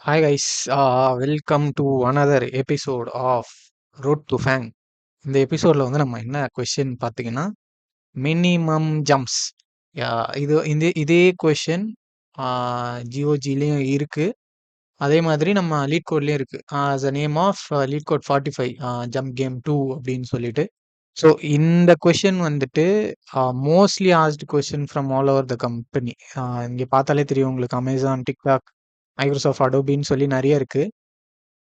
Hi guys, welcome to another episode of Road to Fang. இந்த எபிசோட்ல வந்து நம்ம என்ன கொஸ்டின் பார்த்தீங்கன்னா, மினிமம் ஜம்ப்ஸ். இதே கொஸ்டின் ஜிஓஜிலையும் இருக்கு. அதே மாதிரி நம்ம லீட் கோட்லயும் இருக்கு. as a name of LeetCode 45 jump game 2 அப்படின்னு சொல்லிட்டு. ஸோ இந்த கொஸ்டின் வந்துட்டு mostly asked question from all over the company. இங்கே பார்த்தாலே தெரியும் உங்களுக்கு அமேசான், டிக்டாக், மைக்ரோசாஃப்ட், அடோபின்னு சொல்லி நிறைய இருக்கு.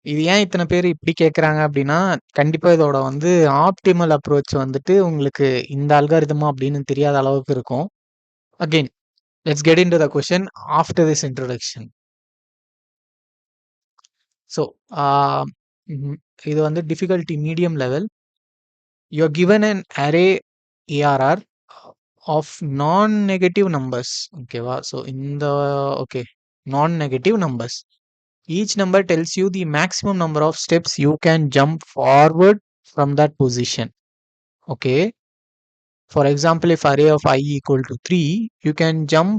இது ஏன் இத்தனை பேர் இப்படி கேட்குறாங்க அப்படின்னா, கண்டிப்பா இதோட வந்து ஆப்டிமல் அப்ரோச் வந்துட்டு உங்களுக்கு இந்த அல்காரிதமா அப்படின்னு தெரியாத அளவுக்கு இருக்கும். Again let's get into the question after this introduction. So இது வந்து difficulty medium level. You are given an array ARR of non negative numbers. ஓகேவா? ஸோ இந்த okay non negative numbers. Each number tells you the maximum number of steps you can jump forward from that position. Okay. For example, if array of I equal to 3, you can jump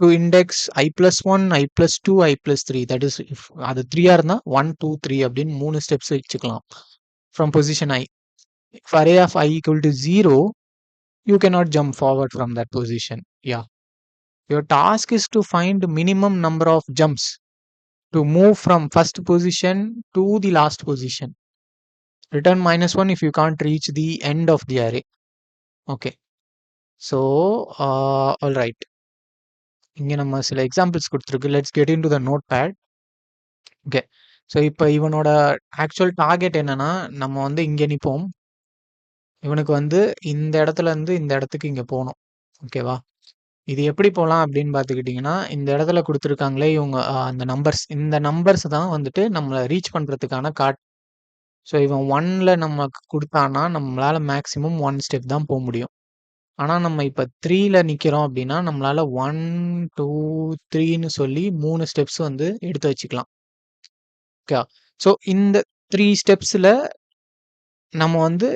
to index I plus 1, I plus 2, I plus 3. That is, if அது 3 இருந்தா 1, 2, 3 அப்படின்னு 3 steps வச்சுக்கலாம் from position I. If array of I equal to 0, you cannot jump forward from that position. Yeah. Your task is to find minimum number of jumps to move from first position to the last position. Return -1 if you can't reach the end of the array. Okay. So, all right. இங்க நம்ம சில examples கொடுத்துருக்கு. Let's get into the notepad. Okay. So இப்போ இவனோட actual target என்னன்னா, நம்ம வந்து இங்கே நிற்போம். இவனுக்கு வந்து இந்த இடத்துல இருந்து இந்த இடத்துக்கு இங்கே போகணும். ஓகேவா? இது எப்படி போகலாம் அப்படின்னு பார்த்துக்கிட்டிங்கன்னா, இந்த இடத்துல கொடுத்துருக்காங்களே இவங்க அந்த நம்பர்ஸ், இந்த நம்பர்ஸ் தான் வந்துட்டு நம்மளை ரீச் பண்ணுறதுக்கான ஸோ இவன் 1ல நமக்கு கொடுத்தான்னா நம்மளால மேக்ஸிமம் 1 ஸ்டெப் தான் போக முடியும். ஆனால் நம்ம இப்போ 3ல நிற்கிறோம் அப்படின்னா நம்மளால 1, 2, 3ன்னு சொல்லி 3 ஸ்டெப்ஸ் வந்து எடுத்து வச்சுக்கலாம். ஓகே. ஸோ இந்த 3 ஸ்டெப்ஸில் நம்ம வந்து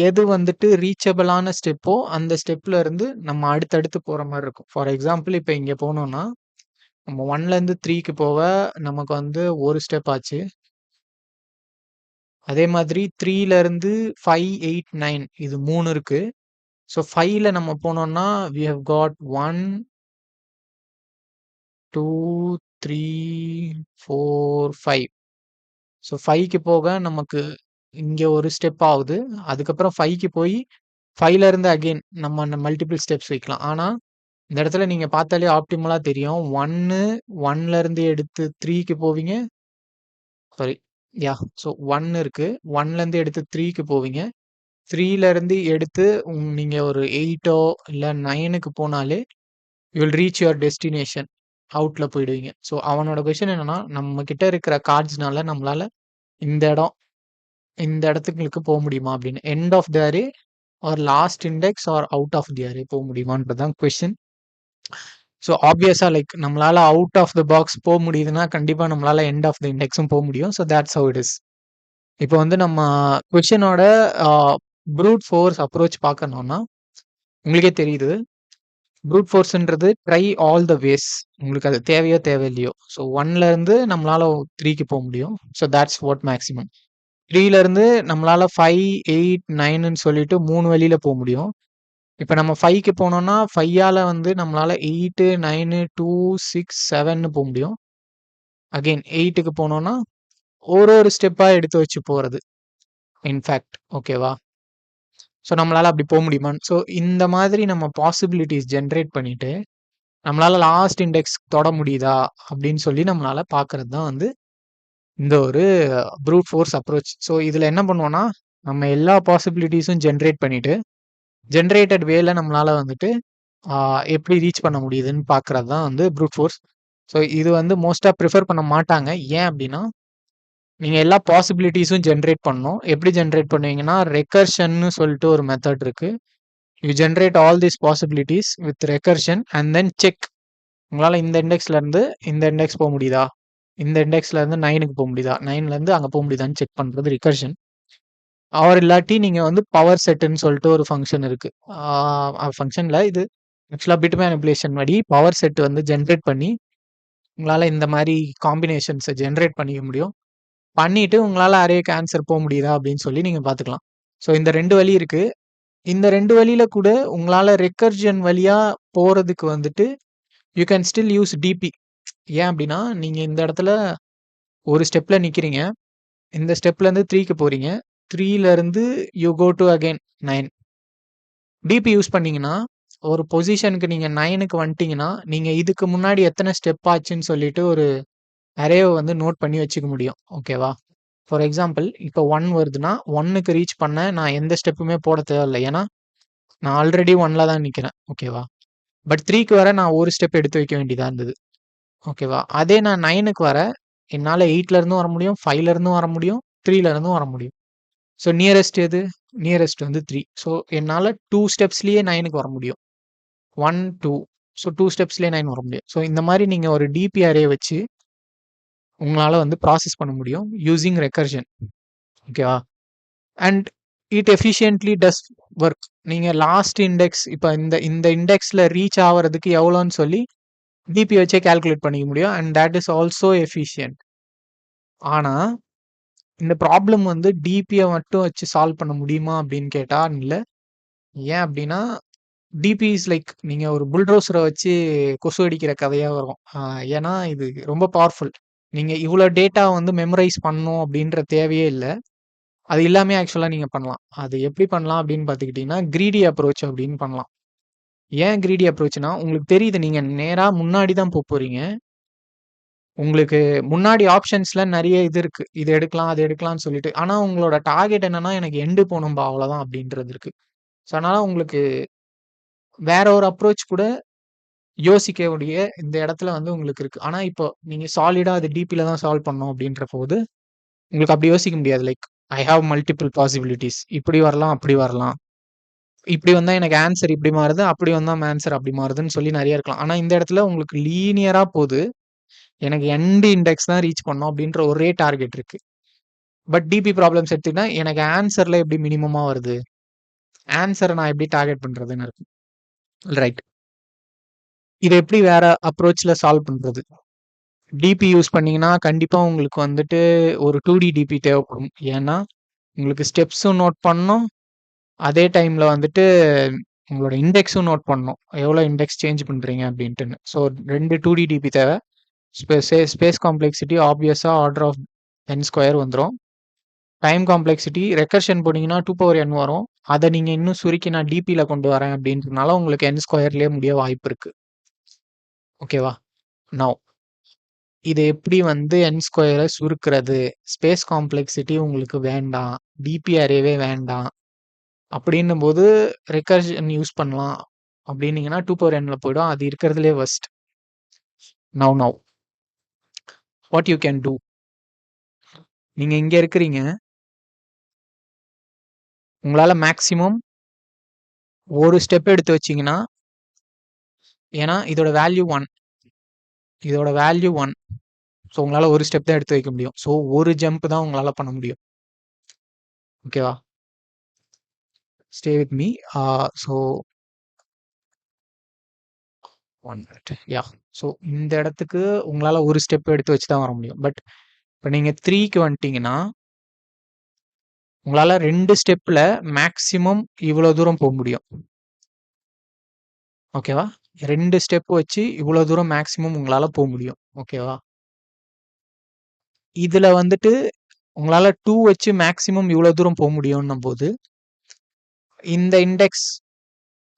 எது வந்துட்டு ரீச்சபிளான ஸ்டெப்போ அந்த ஸ்டெப்ல இருந்து நம்ம அடுத்தடுத்து போகிற மாதிரி இருக்கும். ஃபார் எக்ஸாம்பிள் இப்போ இங்கே போனோம்னா நம்ம 1லேருந்து 3க்கு போக நமக்கு வந்து ஒரு ஸ்டெப் ஆச்சு. அதே மாதிரி 3லேருந்து 5, 8, 9 இது 3 இருக்கு. ஸோ 5ல நம்ம போனோம்னா we have got 1, 2, 3, 4, 5. ஸோ 5க்கு போக நமக்கு இங்கே ஒரு ஸ்டெப் ஆகுது. அதுக்கப்புறம் 5க்கு போய் 5லேருந்து அகெயின் நம்ம மல்டிபிள் ஸ்டெப்ஸ் வைக்கலாம். ஆனால் இந்த இடத்துல நீங்கள் பார்த்தாலே ஆப்டிமலாக தெரியும். 1லேருந்து எடுத்து 3க்கு போவீங்க. சாரி, யா. ஸோ 1 இருக்கு. 1லேருந்து எடுத்து 3க்கு போவீங்க. 3லேருந்து எடுத்து நீங்கள் ஒரு 8ஓ இல்லை 9க்கு போனாலே you will reach your destination. அவுட்ல போயிடுவீங்க. ஸோ அவனோட கொஸ்டின் என்னன்னா, நம்ம கிட்ட இருக்கிற கார்ட்ஸ்னால நம்மளால இந்த இடத்துங்களுக்கு போக முடியுமா அப்படின்னு. End of the array or last index or out of the array போக முடியுமான்றது தான் கொஸ்டின். ஸோ ஆப்வியஸா லைக் நம்மளால அவுட் ஆஃப் த பாக்ஸ் போக முடியுதுன்னா கண்டிப்பா நம்மளால எண்ட் ஆஃப் த இண்டெக்ஸும் போக முடியும். So that's how it is. இப்போ வந்து நம்ம கொஸ்டினோட ப்ரூட் ஃபோர்ஸ் அப்ரோச் பார்க்கணும்னா உங்களுக்கே தெரியுது. ப்ரூட் ஃபோர்ஸ்ன்றது ட்ரை ஆல் த வேஸ். உங்களுக்கு அது தேவையோ தேவையில்லையோ. ஸோ 1லேருந்து நம்மளால 3க்கு போக முடியும். So that's what maximum. 3லேருந்து நம்மளால 5, 8, 9ன்னு சொல்லிட்டு 3 வழியில போக முடியும். இப்போ நம்ம 5க்கு போனோம்னா 5ஆல வந்து நம்மளால 8, 9, 2, 6, 7ன்னு போக முடியும். அகெயின் 8க்கு போனோம்னா ஒரு ஸ்டெப்பா எடுத்து வச்சு போறது. இன்ஃபேக்ட் ஓகேவா? ஸோ நம்மளால அப்படி போக முடியுமான்னு. ஸோ இந்த மாதிரி நம்ம பாசிபிலிட்டிஸ் ஜென்ரேட் பண்ணிட்டு நம்மளால லாஸ்ட் இண்டெக்ஸ் தொட முடியுதா அப்படின்னு சொல்லி நம்மளால பார்க்கறது தான் வந்து இந்த ஒரு ப்ரூட் ஃபோர்ஸ் அப்ரோச். ஸோ இதில் என்ன பண்ணுவோம்னா நம்ம எல்லா பாசிபிலிட்டிஸும் ஜென்ரேட் பண்ணிட்டு ஜென்ரேட்டட் வேல நம்மளால வந்துட்டு எப்படி ரீச் பண்ண முடியுதுன்னு பார்க்கறது தான் வந்து ப்ரூட் ஃபோர்ஸ். ஸோ இது வந்து மோஸ்ட்டாக ப்ரிஃபர் பண்ண மாட்டாங்க. ஏன் அப்படின்னா நீங்கள் எல்லா பாசிபிலிட்டிஸும் ஜென்ரேட் பண்ணணும். எப்படி ஜென்ரேட் பண்ணுவீங்கன்னா ரெக்கர்ஷன்னு சொல்லிட்டு ஒரு மெத்தட் இருக்கு. You generate all these possibilities with recursion and then check. உங்களால் இந்த இண்டெக்ஸ்லேருந்து இந்த இண்டெக்ஸ் போக முடியுதா, இந்த இண்டெக்ஸ்லேருந்து 9க்கு போக முடியுதா, 9லேருந்து அங்கே போக முடியுதான்னு செக் பண்ணுறது ரிகர்ஷன். அவர் இல்லாட்டி நீங்கள் வந்து பவர் செட்டுன்னு சொல்லிட்டு ஒரு ஃபங்க்ஷன் இருக்கு. ஃபங்க்ஷனில் இது ஆக்சுவலாக பிட் மேனிபுலேஷன் படி பவர் செட் வந்து ஜென்ரேட் பண்ணி உங்களால இந்த மாரி காம்பினேஷன்ஸ ஜெனரேட் பண்ணிக்க முடியும். பண்ணிட்டு உங்களால அரேக்கு ஆன்ஸர் முடியுதா அப்படின்னு சொல்லி நீங்க பார்த்துக்கலாம். ஸோ இந்த 2 வழி இருக்கு. இந்த 2 வழியில கூட உங்களால ரெக்கர்ஜன் வழியா போறதுக்கு வந்துட்டு you can still use DP. ஏன் அப்படின்னா, நீங்க இந்த இடத்துல ஒரு ஸ்டெப்ல நிக்கிறீங்க. இந்த ஸ்டெப்லேருந்து 3க்கு போறீங்க. 3ல you go to again 9. DP use பண்ணீங்கன்னா, ஒரு பொசிஷனுக்கு நீங்க 9க்கு வந்துட்டீங்கன்னா, நீங்க இதுக்கு முன்னாடி எத்தன ஸ்டெப் ஆச்சுன்னு சொல்லிட்டு ஒரு அரேவ நோட் பண்ணி வச்சுக்க முடியும். ஓகேவா? ஃபார் எக்ஸாம்பிள் இப்போ 1 வருதுன்னா, 1க்கு ரீச் பண்ண நான் எந்த ஸ்டெப்புமே போட தேவையில்ல. ஏன்னா, நான் ஆல்ரெடி 1ல தான் நிக்கிறேன். ஓகேவா? பட் 3க்கு வர நான் ஒரு ஸ்டெப் எடுத்து வைக்க வேண்டியதா இருந்தது. ஓகேவா? அதே நான் 9க்கு வர என்னால 8ல இருந்தும் வர முடியும், 5ல இருந்தும் வர முடியும், 3ல இருந்தும் வர முடியும். ஸோ நியரஸ்ட் எது? நியரஸ்ட் 3. ஸோ என்னால 2 ஸ்டெப்ஸ்லயே 9க்கு வர முடியும். 1, 2. ஸோ 2 ஸ்டெப்ஸ்லயே 9 வர முடியும். ஸோ இந்த மாரி நீங்க ஒரு டிபி அரே வச்சு உங்களால ப்ராசஸ் பண்ண முடியும் யூசிங் ரெக்கர்ஷன். ஓகேவா? And it efficiently does work. நீங்க லாஸ்ட் இண்டெக்ஸ் இப்ப இந்த இந்த இண்டெக்ஸ்ல ரீச் ஆவறதுக்கு எவ்வளோன்னு சொல்லி டிபி வச்சே கால்குலேட் பண்ணிக்க முடியும். And that is also efficient. ஆனா, இந்த ப்ராப்ளம் டிபிய மட்டும் வச்சு சால்வ் பண்ண முடியுமா அப்படின்னு கேட்டா இல்ல. ஏன் அப்படின்னா, டிபி இஸ் லைக் நீங்க ஒரு புல்டோசர வச்சு கொசு அடிக்கிற கதையா வரும். ஏன்னா இது ரொம்ப பவர்ஃபுல். நீங்க இவ்ளோ டேட்டா மெமரைஸ் பண்ணணும் அப்படின்ற தேவையே இல்ல. அது இல்லாமயே ஆக்சுவலா நீங்க பண்ணலாம். அது எப்படி பண்ணலாம் அப்படின்னு பார்த்துக்கிட்டீங்கன்னா, கிரீடி அப்ரோச் அப்படின்னு பண்ணலாம். ஏன் கிரீடி அப்ரோச்னா, உங்களுக்கு தெரியுது நீங்க நேரா முன்னாடி தான் போறீங்க. உங்களுக்கு முன்னாடி ஆப்ஷன்ஸ்ல நெறைய இது இருக்கு. இது எடுக்கலாம், அது எடுக்கலாம்னு சொல்லிட்டு. ஆனா உங்களோட டார்கெட் என்னன்னா, எனக்கு எண்டு போணும்பா அவ்வளோதான் அப்படின்றது இருக்கு. ஸோ அதனால உங்களுக்கு வேற ஒரு அப்ரோச் கூட யோசிக்கக்கூடிய இந்த இடத்துல உங்களுக்கு இருக்கு. ஆனா இப்போ நீங்க சாலிடா அது டிபில தான் சால்வ் பண்ணணும் அப்படின்ற போது, உங்களுக்கு அப்படி யோசிக்க முடியாது. Like I have multiple possibilities. இப்படி வரலாம், அப்படி வரலாம். இப்படி வந்தா எனக்கு ஆன்ஸர் இப்படி மாறுது. அப்படி வந்தா ஆன்ஸர் அப்படி மாறுதுன்னு சொல்லி நெறைய இருக்கலாம். ஆனா இந்த இடத்துல உங்களுக்கு லீனியரா போது. எனக்கு எண்ட் இண்டெக்ஸ் தான் ரீச் பண்ணணும் அப்படின்ற ஒரே டார்கெட் இருக்கு. பட் டிபி ப்ராப்ளம்ஸ் எடுத்தீங்கன்னா, எனக்கு ஆன்ஸர்ல எப்படி மினிமமா வருது? ஆன்ஸர நான் எப்படி டார்கெட் பண்றதுன்னு இருக்கு. ரைட். இத எப்படி வேற அப்ரோச்ல சால்வ் பண்றது? டிபி யூஸ் பண்ணீங்கன்னா, கண்டிப்பா உங்களுக்கு ஒரு 2டி டிபி தேவைப்படும். ஏன்னா, உங்களுக்கு ஸ்டெப்ஸும் நோட் பண்ணணும். அதே டைம்ல உங்களோட இண்டெக்ஸும் நோட் பண்ணணும். எவ்வளோ இண்டெக்ஸ் சேஞ்ச் பண்றீங்க அப்படின்ட்டுன்னு. ஸோ 2 2டி டிபி தேவை. ஸ்பேஸ் காம்ப்ளெக்ஸிட்டி ஆப்வியஸா ஆர்டர் ஆஃப் n ஸ்கொயர் வந்துரும். டைம் காம்ப்ளெக்ஸிட்டி ரெக்கர்ஷன் போனீங்கன்னா 2n வரும். அத நீங்க இன்னும் சுருக்கி நான் டிபில கொண்டு வரேன் அப்படின்றதுனால உங்களுக்கு n ஸ்கொயர்லயே முடிய வாய்ப்பு இருக்கு. ஓகேவா? நவ் இத எப்படி n ஸ்கொயர சுருக்குறது? ஸ்பேஸ் காம்ப்ளெக்ஸிட்டி உங்களுக்கு வேண்டாம். டிபி அரேவே வேண்டாம். அப்படின்னும்போது ரெக்கர்ஷன் யூஸ் பண்ணலாம். அப்படின்னீங்கன்னா 2nல போயிடும். அது இருக்கிறதுலயே worst. Now what you can do? நீங்க இங்க இருக்கிறீங்க. உங்களால மேக்ஸிமம் ஒரு ஸ்டெப் எடுத்து வச்சீங்கன்னா, ஏன்னா இதோட வேல்யூ 1. இதோட வேல்யூ 1. ஸோ உங்களால ஒரு ஸ்டெப் தான் எடுத்து வைக்க முடியும். ஸோ ஒரு ஜம்ப் தான் உங்களால பண்ண முடியும். ஓகேவா? Stay with me. So 1 minute. Yeah! So இந்த இடத்துக்கு உங்களால ஒரு ஸ்டெப் எடுத்து வச்சு தான் வர முடியும். பட் இப்ப நீங்க 3க்கு வந்துட்டீங்கன்னா, உங்களால 2 ஸ்டெப்ல மேக்ஸிமம் இவ்வளோ தூரம் போ முடியும். ஓகேவா? 2 ஸ்டெப் வச்சு இவ்வளோ தூரம் மேக்ஸிமம் உங்களால முடியும். ஓகேவா? இதுல உங்களால 2 வச்சு மேக்ஸிமம் இவ்வளோ தூரம் முடியும்ன்னும்போது, இந்த இண்டெக்ஸ்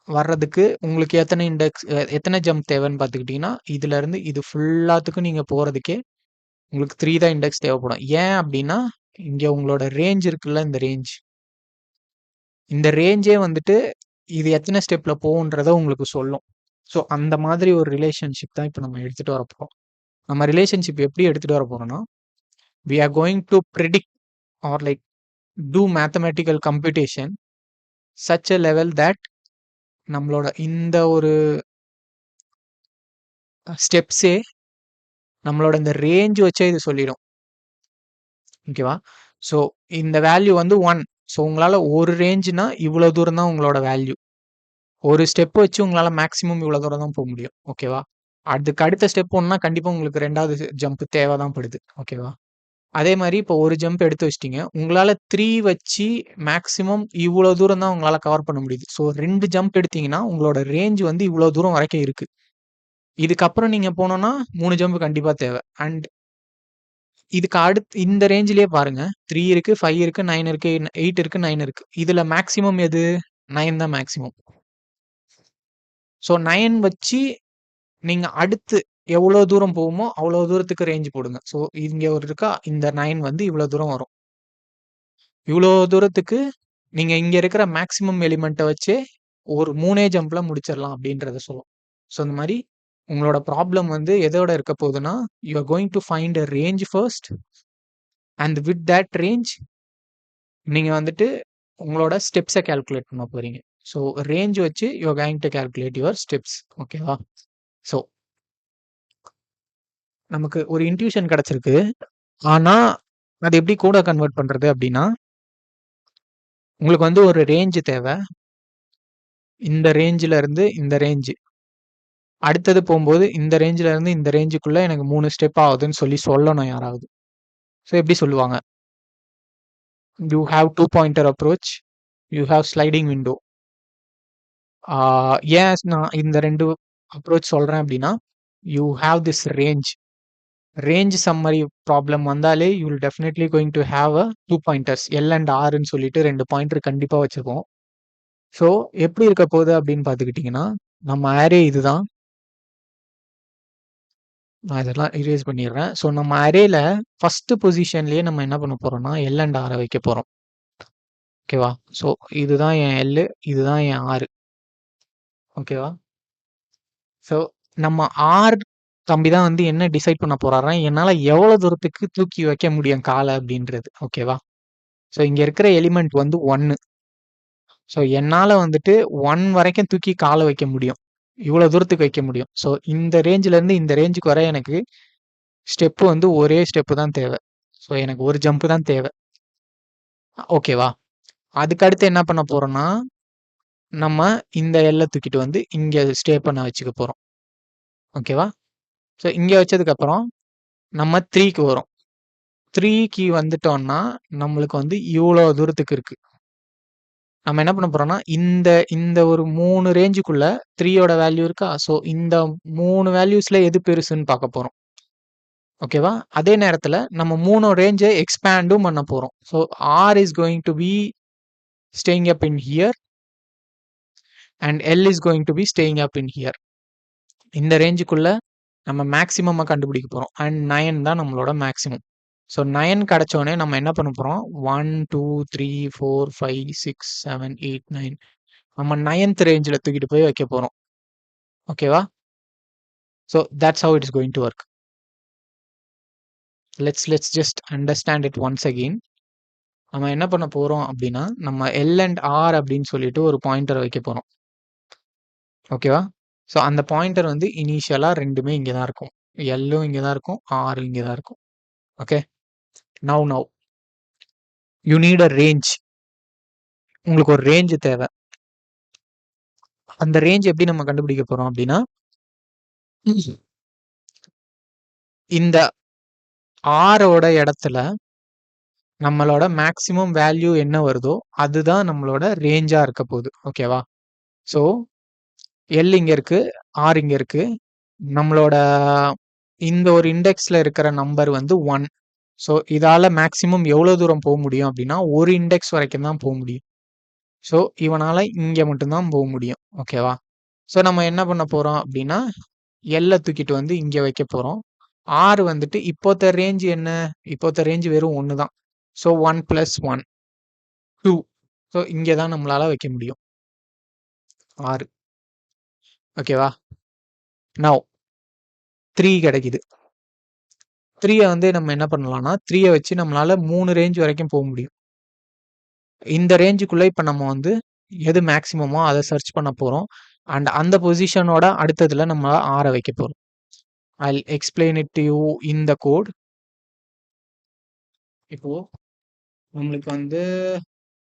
வர்றதுக்கு உங்களுக்கு எத்தனை ஜம்ப் தேவைன்னு பார்த்துக்கிட்டீங்கன்னா, இதுலருந்து இது ஃபுல்லாத்துக்கும் நீங்க போறதுக்கே உங்களுக்கு 3 தான் இண்டெக்ஸ் தேவைப்படும். ஏன் அப்டின்னா, இங்க உங்களோட ரேஞ்ச் இருக்குல்ல, இந்த ரேஞ்ச். இந்த ரேஞ்சே இது எத்தன ஸ்டெப்ல போகுன்றத உங்களுக்கு சொல்லும். ஸோ அந்த மாதிரி ஒரு ரிலேஷன்ஷிப் தான் இப்ப நம்ம எடுத்துட்டு வரப்போறோம். நம்ம ரிலேஷன்ஷிப் எப்படி எடுத்துட்டு வரப்போறோம்னா, we are going to predict or like do mathematical computation such a level that நம்மளோட இந்த ஒரு ஸ்டெப்ஸே நம்மளோட இந்த ரேஞ்ச் வச்சே இது சொல்லிடும். ஓகேவா? ஸோ இந்த வேல்யூ 1. ஸோ உங்களால ஒரு ரேஞ்ச்னா இவ்வளோ தூரம் தான் உங்களோட வேல்யூ. ஒரு ஸ்டெப் வச்சு உங்களால மேக்ஸிமம் இவ்வளோ தூரம் தான் முடியும். ஓகேவா? அதுக்கு அடுத்த ஸ்டெப் போணும்னா கண்டிப்பா உங்களுக்கு 2வது ஜம்ப் தேவை தான் படுது. ஓகேவா? அதே மாரி இப்போ ஒரு ஜம்ப் எடுத்து வச்சுட்டீங்க. உங்களால 3 வச்சு மேக்ஸிமம் இவ்ளோ தூரம் தான் உங்களால கவர் பண்ண முடியுது. ஸோ 2 ஜம்ப் எடுத்தீங்கன்னா, உங்களோட ரேஞ்ச் வந்து இவ்ளோ தூரம் வரைக்கும் இருக்கு. இதுக்கப்புறம் நீங்க போனோம்னா 3 ஜம்ப் கண்டிப்பா தேவை. அண்ட் இதுக்கு அடுத்து இந்த ரேஞ்சிலேயே பாருங்க. 3 இருக்கு, 5 இருக்கு, 9 இருக்கு, 8 இருக்கு, 9 இருக்கு. இதுல மேக்ஸிமம் எது? 9 தான் மேக்ஸிமம். ஸோ 9 வச்சு நீங்க அடுத்து எவ்வளோ தூரம் போகுமோ, அவ்வளோ தூரத்துக்கு ரேஞ்ச் போடுங்க. ஸோ இங்க ஒரு இருக்கா, இந்த 9 வந்து இவ்வளோ தூரம் வரும். இவ்வளோ தூரத்துக்கு நீங்க இங்க இருக்கிற மேக்ஸிமம் எலிமெண்ட்ட வச்சே ஒரு 3 ஜம்ப்ல முடிச்சிடலாம் அப்படின்றத சொல்லும். ஸோ இந்த மாரி உங்களோட ப்ராப்ளம் வந்து எதோட இருக்க போகுதுன்னா, you are going to find a range first and with that range நீங்க வந்துட்டு உங்களோட ஸ்டெப்ஸ கால்குலேட் பண்ண போறீங்க. ஸோ ரேஞ்ச் வச்சு you are going to calculate your steps. ஓகேவா? ஸோ நமக்கு ஒரு இன்ட்யூஷன் கிடைச்சிருக்கு. ஆனா, அது எப்படி கோடா கன்வெர்ட் பண்றது அப்படின்னா, உங்களுக்கு வந்து ஒரு ரேஞ்ச் தேவ. இந்த ரேஞ்ச்ல இருந்து இந்த ரேஞ்ச். அடுத்தது போம்போது இந்த ரேஞ்ச்ல இருந்து இந்த ரேஞ்சுக்குள்ள எனக்கு 3 ஸ்டெப் ஆகுதுன்னு சொல்லணும் யாராவது. ஸோ எப்படி சொல்லுவாங்க? You have 2 pointer approach. You have sliding window. ஆ ஏன் நான் இந்த 2 அப்ரோச் சொல்றேன் அப்படின்னா, you have this range. Range summary problem வந்தாலே you will definitely going to have a 2 pointers. L and ஆர்ன்னு சொல்லிட்டு 2 பாயிண்டர் கண்டிப்பா வச்சிருப்போம். ஸோ எப்படி இருக்க போகுது அப்படின்னு பார்த்துக்கிட்டிங்கன்னா, நம்ம அரே இதுதான். நான் இதெல்லாம் இரேஸ் பண்ணிடுறேன். ஸோ நம்ம அரேல ஃபர்ஸ்ட் பொசிஷன்லயே நம்ம என்ன பண்ண போறோம்னா, எல் அண்ட் ஆர வைக்க போறோம். ஓகேவா? ஸோ இதுதான் என் எல், இதுதான் என் ஆர். ஓகேவா? ஸோ நம்ம ஆர் தம்பி தான் வந்து என்ன டிசைட் பண்ண போறாருன்னா, என்னால எவ்வளோ தூரத்துக்கு தூக்கி வைக்க முடியும் கால அப்படின்றது. ஓகேவா? ஸோ இங்க இருக்கிற எலிமெண்ட் வந்து 1. ஸோ என்னால வந்துட்டு 1 வரைக்கும் தூக்கி கால வைக்க முடியும். இவ்வளோ தூரத்துக்கு வைக்க முடியும். ஸோ இந்த ரேஞ்ச்ல இருந்து இந்த ரேஞ்சுக்கு வர எனக்கு ஸ்டெப் வந்து ஒரே ஸ்டெப் தான் தேவை. ஸோ எனக்கு ஒரு ஜம்ப் தான் தேவை. ஓகேவா? அதுக்கு அடுத்து என்ன பண்ண போறோம்னா, நம்ம இந்த எல்ல தூக்கிட்டு வந்து இங்க ஸ்டே பண்ண வச்சுக்க போறோம். ஓகேவா? ஸோ இங்க வச்சதுக்கப்புறம் நம்ம 3க்கு வரோம். 3க்கு வந்துட்டோம்னா, நம்மளுக்கு வந்து இவ்ளோ தூரத்துக்கு இருக்கு. நம்ம என்ன பண்ண போறோம்னா, இந்த இந்த ஒரு 3 ரேஞ்சுக்குள்ள 3யோட வேல்யூ இருக்கா? ஸோ இந்த 3 வேல்யூஸ்ல எது பெருசுன்னு பார்க்க போறோம். ஓகேவா? அதே நேரத்துல நம்ம 3 ரேஞ்ச எக்ஸ்பேண்டும் பண்ண போறோம். So R is going to be staying up in here and L is going to be staying up in here. இந்த ரேஞ்சுக்குள்ள நம்ம மேக்ஸிமம்ம கண்டுபிடிக்க போறோம். அண்ட் 9 தான் நம்மளோட மேக்ஸிமம். ஸோ 9 கிடைச்சோனே நம்ம என்ன பண்ண போறோம்? 1, 2, 3, 4, 5, 6, 7, 8, 9 நம்ம 9த் ரேஞ்ச்ல தூக்கிட்டு போய் வைக்க போறோம். ஓகேவா? So that's how it is going to work. Let's just understand it once again. நம்ம என்ன பண்ண போறோம் அப்படின்னா, நம்ம எல் அண்ட் ஆர் அப்படின்னு சொல்லிட்டு ஒரு பாயிண்டர் வைக்க போறோம். ஓகேவா? ஸோ அந்த பாயிண்டர் வந்து இனிஷியலா 2மே இங்க தான் இருக்கும். எல்லும் இங்க தான் இருக்கும். ஆரும் இங்க தான் இருக்கும். Okay. Now you need a range. உங்களுக்கு ஒரு ரேஞ்ச் தேவை. அந்த ரேஞ்ச் எப்படி நம்ம கண்டுபிடிக்க போறோம் அப்படின்னா, இந்த ஆரோட இடத்துல நம்மளோட மேக்ஸிமம் வேல்யூ என்ன வருதோ, அதுதான் நம்மளோட ரேஞ்சா இருக்க போகுது. ஓகேவா? ஸோ எல் இங்க இருக்கு, ஆர் இங்க இருக்கு. நம்மளோட இந்த ஒரு இண்டெக்ஸ்ல இருக்கிற நம்பர் வந்து 1. ஸோ இதால மேக்ஸிமம் எவ்வளோ தூரம் போ முடியும் அப்படின்னா, ஒரு இண்டெக்ஸ் வரைக்கும் தான் போ முடியும். ஸோ இவனால இங்க மட்டும் தான் போ முடியும். ஓகேவா? ஸோ நம்ம என்ன பண்ண போறோம் அப்படின்னா, எல்ல தூக்கிட்டு வந்து இங்க வைக்க போறோம். ஆர் வந்துட்டு இப்போத்த ரேஞ்ச் என்ன? இப்போத்த ரேஞ்ச் வெறும் 1 தான். ஸோ 1 + 1 2. ஸோ இங்க தான் நம்மளால வைக்க முடியும். 6. ஓகேவா? நவ் 3 கிடைக்குது. 3ய வந்து நம்ம என்ன பண்ணலாம்னா, 3ய வச்சு நம்மளால 3 ரேஞ்ச் வரைக்கும் போ முடியும். இந்த ரேஞ்சுக்குள்ள இப்ப நம்ம வந்து எது மேக்ஸிமமோ அத சர்ச் பண்ண போறோம். அண்ட் அந்த பொசிஷனோட அடுத்ததுல நம்ம ஆர வைக்க போறோம். I'll explain it to you in the code. இப்போ நம்மளுக்கு வந்து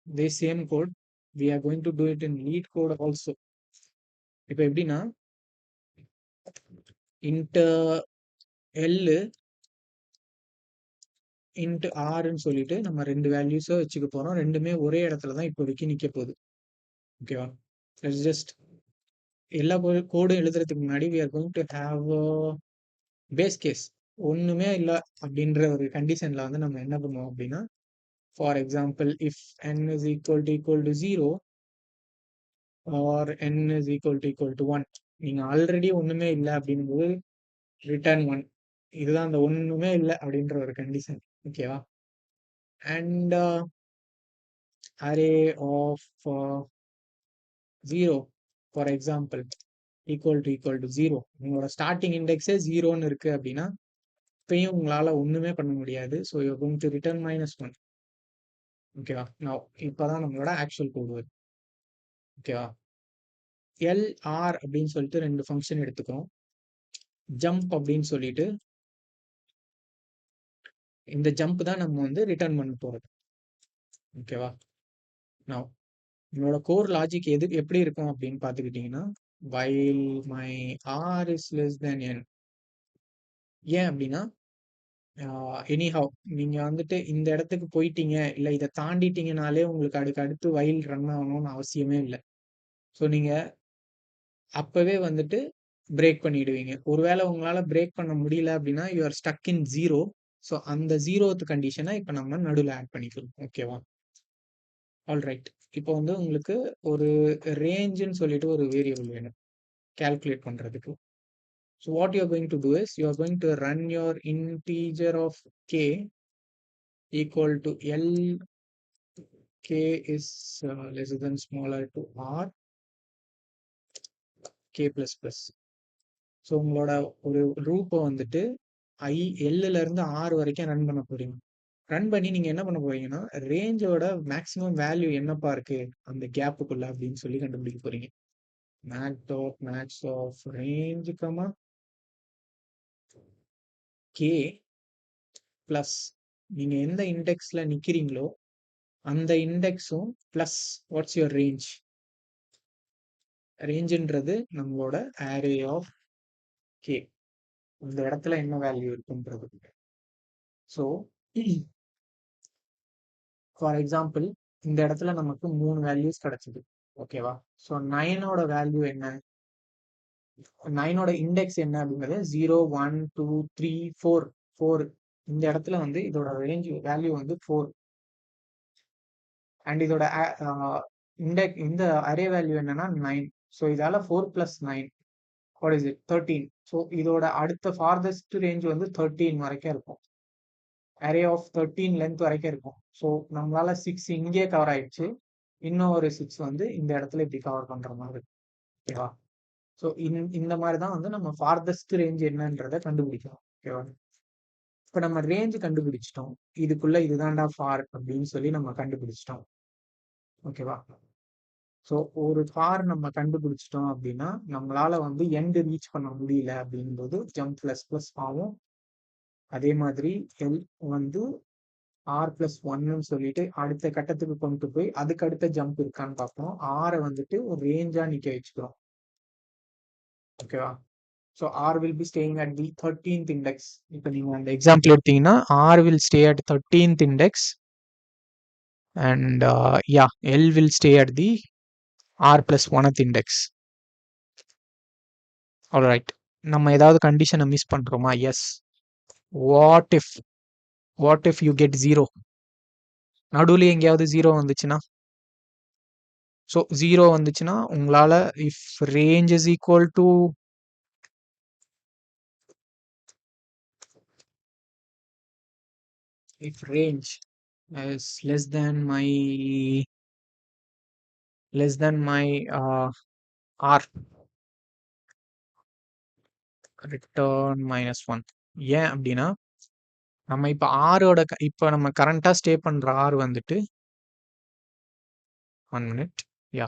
this same code we are going to do it in lead code also. இப்போ எப்படின்னா இன்ட்டு எல்லு இன்ட்டு ஆர்ன்னு சொல்லிட்டு நம்ம 2 வேல்யூஸ வச்சுக்க போறோம். 2மே ஒரே இடத்துல தான் இப்போதைக்கு நிக்க போகுது. ஓகேவா? லெட்ஸ் ஜஸ்ட் எல்லா கோடும் எழுதுறதுக்கு முன்னாடி we are going to have a base case. ஒண்ணுமே இல்ல அப்படின்ற ஒரு கண்டிஷன்ல வந்து நம்ம என்ன பண்ணுவோம் அப்படின்னா, for example if n is equal to 0 or n is equal to 1. நீங்க ஆல்ரெடி ஒண்ணுமே இல்ல அப்படிங்கும்போது ரிட்டர்ன் 1. இதுதான் அந்த ஒண்ணுமே இல்ல அப்படின்ற ஒரு கண்டிஷன். ஓகேவா? And array of 0 for example equal to 0. உங்களோட ஸ்டார்டிங் இண்டெக்ஸே 0ன்னு இருக்கு அப்படின்னா இப்பயும் உங்களால ஒண்ணுமே பண்ண முடியாது. So you going to return -1. ஓகேவா? நான் இப்பதான் நம்மளோட ஆக்சுவல் கோட் வருது. ஓகேவா? எல் ஆர் அப்படின்னு சொல்லிட்டு 2 ஃபங்க்ஷன் எடுத்துக்கிறோம். ஜம்ப் அப்படின்னு சொல்லிட்டு இந்த ஜம்ப் தான் நம்ம வந்து ரிட்டர்ன் பண்ண போறது. ஓகேவா? நான் என்னோட கோர் லாஜிக் எப்படி இருக்கும் அப்படின்னு பார்த்துக்கிட்டிங்கன்னா, while my r is less than n. ஏன் அப்படின்னா எனிஹவ் நீங்க வந்துட்டு இந்த இடத்துக்கு போயிட்டீங்க இல்ல இதை தாண்டிட்டீங்கனாலே உங்களுக்கு அடுத்து while ரன் ஆகணும்னு அவசியமே இல்லை. ஸோ நீங்க அப்பவே வந்துட்டு பிரேக் பண்ணிடுவீங்க. ஒருவேளை உங்களால பிரேக் பண்ண முடியல அப்படின்னா you are stuck in 0. So அந்த 0th கண்டிஷனை இப்போ நம்ம நடுவில் ஆட் பண்ணிக்கிறோம். ஓகேவா? ஆல்ரைட். இப்போ வந்து உங்களுக்கு ஒரு ரேஞ்சுன்னு சொல்லிட்டு ஒரு வேரியபிள் வேணும் கால்குலேட் பண்றதுக்கு. So what you are going to do is you are going to run your integer of K equal to L k is less than smaller to r k plus plus. So உங்களோட ஒரு லூப்பை வந்துட்டு எல்லுல இருந்து R வரைக்கும் run பண்ண போறீங்க. Run பண்ணி நீங்க என்ன பண்ண போறீங்கன்னா ரேஞ்சோட மேக்ஸிமம் வேல்யூ என்னப்பா இருக்கு அந்த கேப்புக்குள்ள அப்படின்னு சொல்லி கண்டுபிடிக்க போறீங்க. Max of range comma K plus நீங்க எந்த இண்டெக்ஸ்ல நிக்கிறீங்களோ அந்த இண்டெக்ஸும் பிளஸ் வாட்ஸ் யுவர் ரேஞ்ச். ரேஞ்சுன்றது நம்மளோட அரே ஆஃப் கே. இந்த இடத்துல என்ன வேல்யூ இருக்குன்றது. ஸோ ஃபார் எக்ஸாம்பிள் இந்த இடத்துல நமக்கு 3 வேல்யூஸ் கிடைச்சது. ஓகேவா? ஸோ 9ஓட வேல்யூ என்ன, 9ஓட இண்டெக்ஸ் என்ன அப்படிங்கிறது 0 1 2 3 4 4. இந்த இடத்துல வந்து இதோட ரேஞ்ச் வேல்யூ வந்து 4 அண்ட் இதோட இந்த அரே வேல்யூ என்னன்னா 9. ஸோ இதால 4 + 9 வாட் இஸ் இட் 13. ஸோ இதோட அடுத்த ஃபார்தஸ்ட் ரேஞ்ச் வந்து 13 வரைக்கும் இருக்கும். அரே ஆஃப் 13 லென்த் வரைக்கும் இருக்கும். ஸோ நம்மளால 6 இங்கே கவர் ஆயிடுச்சு. இன்னும் ஒரு 6 வந்து இந்த இடத்துல இப்படி கவர் பண்ற மாதிரி. ஓகேவா? ஸோ இந்த மாதிரி தான் வந்து நம்ம ஃபார்தஸ்ட் ரேஞ்ச் என்னன்றதை கண்டுபிடிக்கணும். ஓகேவா? இப்போ நம்ம ரேஞ்ச் கண்டுபிடிச்சிட்டோம். இதுக்குள்ள இதுதான்டா ஃபார் அப்படின்னு சொல்லி நம்ம கண்டுபிடிச்சிட்டோம். ஓகேவா? ஸோ ஒரு ஃபார் நம்ம கண்டுபிடிச்சிட்டோம் அப்படின்னா நம்மளால வந்து எண்ட் ரீச் பண்ண முடியல அப்படிங்கும்போது ஜம்ப் ப்ளஸ் ப்ளஸ் ஆகும். அதே மாதிரி எல் வந்து r+1ன்னு சொல்லிட்டு அடுத்த கட்டத்துக்கு கொண்டு போய் அதுக்கு அடுத்த ஜம்ப் இருக்கான்னு பார்ப்போம். ஆரை வந்துட்டு ஒரு ரேஞ்சா நிக்க வச்சுக்கிறோம். ஓகேவா? So r will be staying at the 13th index. இப்போ நீங்க அந்த எக்ஸாம்பிள் எடுத்தீங்கன்னா r will stay at 13th index and l will stay at the r+1th index. Alright. நம்ம ஏதாவது கண்டிஷனை மிஸ் பண்றோமா? Yes. What if you get 0? நடுவில் எங்கேயாவது 0 வந்துச்சுன்னா, ஸோ 0 வந்துச்சுன்னா உங்களால if range is equal to if range is less than my r return -1. ஏன் அப்படின்னா நம்ம இப்ப ஆரோட இப்ப நம்ம கரண்டா ஸ்டே பண்ற ஆர் வந்துட்டு 1 minute. யா.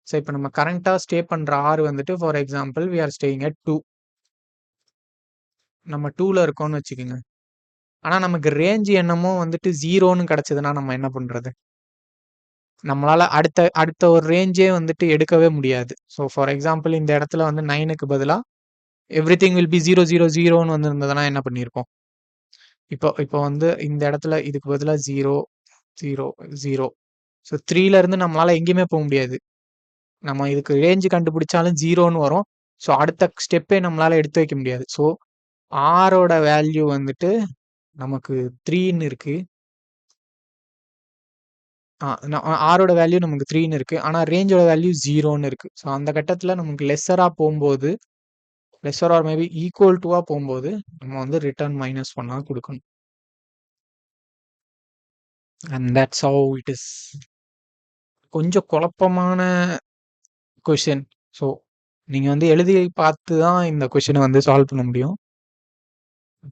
ஸோ இப்போ நம்ம கரண்டா ஸ்டே பண்ற ஆர் வந்துட்டு for example we are staying at 2. நம்ம 2ல இருக்கோம்னு வச்சுக்கோங்க. ஆனா நமக்கு ரேஞ்ச் என்னமோ வந்துட்டு 0ன்னு கிடைச்சதுன்னா நம்ம என்ன பண்றது? நம்மளால அடுத்த ஒரு ரேஞ்சே வந்துட்டு எடுக்கவே முடியாது. ஸோ ஃபார் எக்ஸாம்பிள் இந்த இடத்துல வந்து 9க்கு பதிலா எவ்ரிதிங் வில் பி 0, 0, 0ன்னு வந்திருந்ததுன்னா என்ன பண்ணியிருப்போம்? இப்போ வந்து இந்த இடத்துல இதுக்கு பதிலா 0, 0, 0. ஸோ 3ல இருந்து நம்மளால எங்கேயுமே போ முடியாது. நம்ம இதுக்கு ரேஞ்ச் கண்டுபிடிச்சாலும் 0ன்னு வரும். ஸோ அடுத்த ஸ்டெப்பே நம்மளால எடுத்து வைக்க முடியாது. ஸோ ஆரோட வேல்யூ வந்துட்டு நமக்கு 3ன்னு இருக்கு. ஆரோட வேல்யூ நமக்கு 3ன்னு இருக்கு. ஆனா ரேஞ்சோட வேல்யூ 0ன்னு இருக்கு. ஸோ அந்த கட்டத்துல நமக்கு லெஸ்ஸரா போம்போது, லெஸ்ஸர் ஆர் மேபி ஈக்குவல் டூவா போம்போது, நம்ம வந்து ரிட்டர்ன் -1ஆ குடுக்கணும். And that's how it is. கொஞ்சம் குழப்பமான கொஸ்டின். ஸோ நீங்க வந்து எழுதி பார்த்து தான் இந்த கொஸ்டின வந்து சால்வ் பண்ண முடியும்.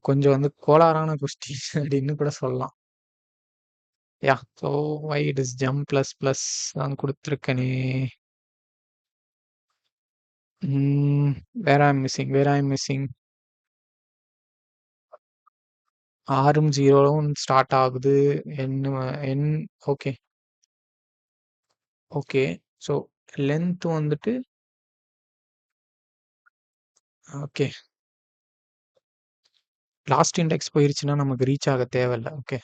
கொஞ்சம் வந்து கோளாறான கொஸ்டின் அப்படின்னு கூட சொல்லலாம். Yeah! So why it is jump plus plus தான் குடுத்துருக்கனே. Where I am missing where I am missing. ஆரும் 0வும் ஸ்டார்ட் ஆகுது. என் என் ஓகே. ஓகே. ஸோ லென்த் வந்துட்டு ஓகே. லாஸ்ட் இண்டெக்ஸ் போயிருச்சுன்னா நமக்கு ரீச் ஆக தேவையில்ல. ஓகே.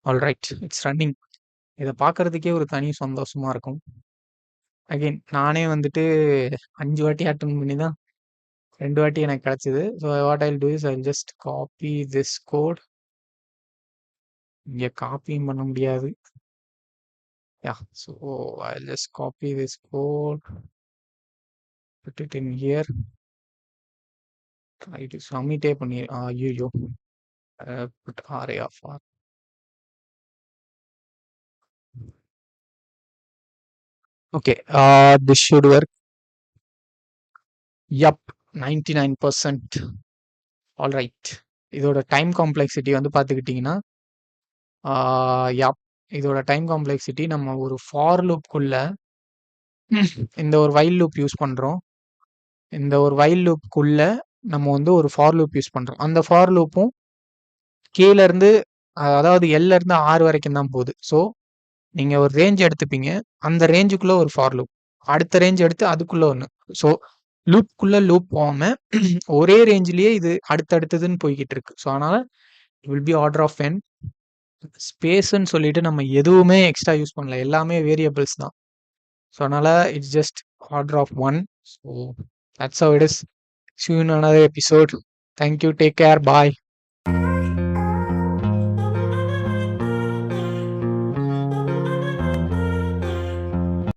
ஆல்ரைட். It's running. இத பார்க்கறதுக்கே ஒரு தனி சந்தோஷமா இருக்கும். அகைன் நானே வந்துட்டு 5 வாட்டி அட்டெம்ப்ட் பண்ணி தான் 2 வாட்டி எனக்கு கிடைச்சது. So what I will do is I will just copy this code. இங்க காப்பியும் பண்ண முடியாது. Yeah. So I'll just copy this code, put it in here. Try to submit பண்ணி ஐயோ put array of r. Okay, this should work. Yup, 99%. All right. இதோட time complexity வந்து பார்த்துக்கிட்டிங்கன்னா யாப் இதோட டைம் காம்ப்ளெக்சிட்டி நம்ம ஒரு ஃபார் லூப்குள்ள இந்த ஒரு வைல் லூப் யூஸ் பண்றோம். இந்த ஒரு வைல் லூப்குள்ள நம்ம வந்து ஒரு ஃபார் லூப் யூஸ் பண்றோம். அந்த ஃபார் லூப்பும் கீழ இருந்து அதாவது எல்ல இருந்து ஆர் வரைக்கும் தான் போகுது. ஸோ நீங்க ஒரு ரேஞ்ச் எடுத்துப்பீங்க. அந்த ரேஞ்சுக்குள்ள ஒரு ஃபார் லூப். அடுத்த ரேஞ்ச் எடுத்து அதுக்குள்ள ஒண்ணு. ஸோ லூப்க்குள்ள லூப் போகாம ஒரே ரேஞ்ச்லயே இது அடுத்தடுத்ததுன்னு போய்க்கிட்டு இருக்கு. ஸோ அதனால it will be order of n. ஸ்பேஸ்ன்னு சொல்லிட்டு நம்ம எதுவுமே எக்ஸ்ட்ரா யூஸ் பண்ணல. எல்லாமே வேரியபிள்ஸ் தான். ஸோ அதனால it's just order of 1. So that's how it is. See you in another episode. Thank you. Take care. Bye.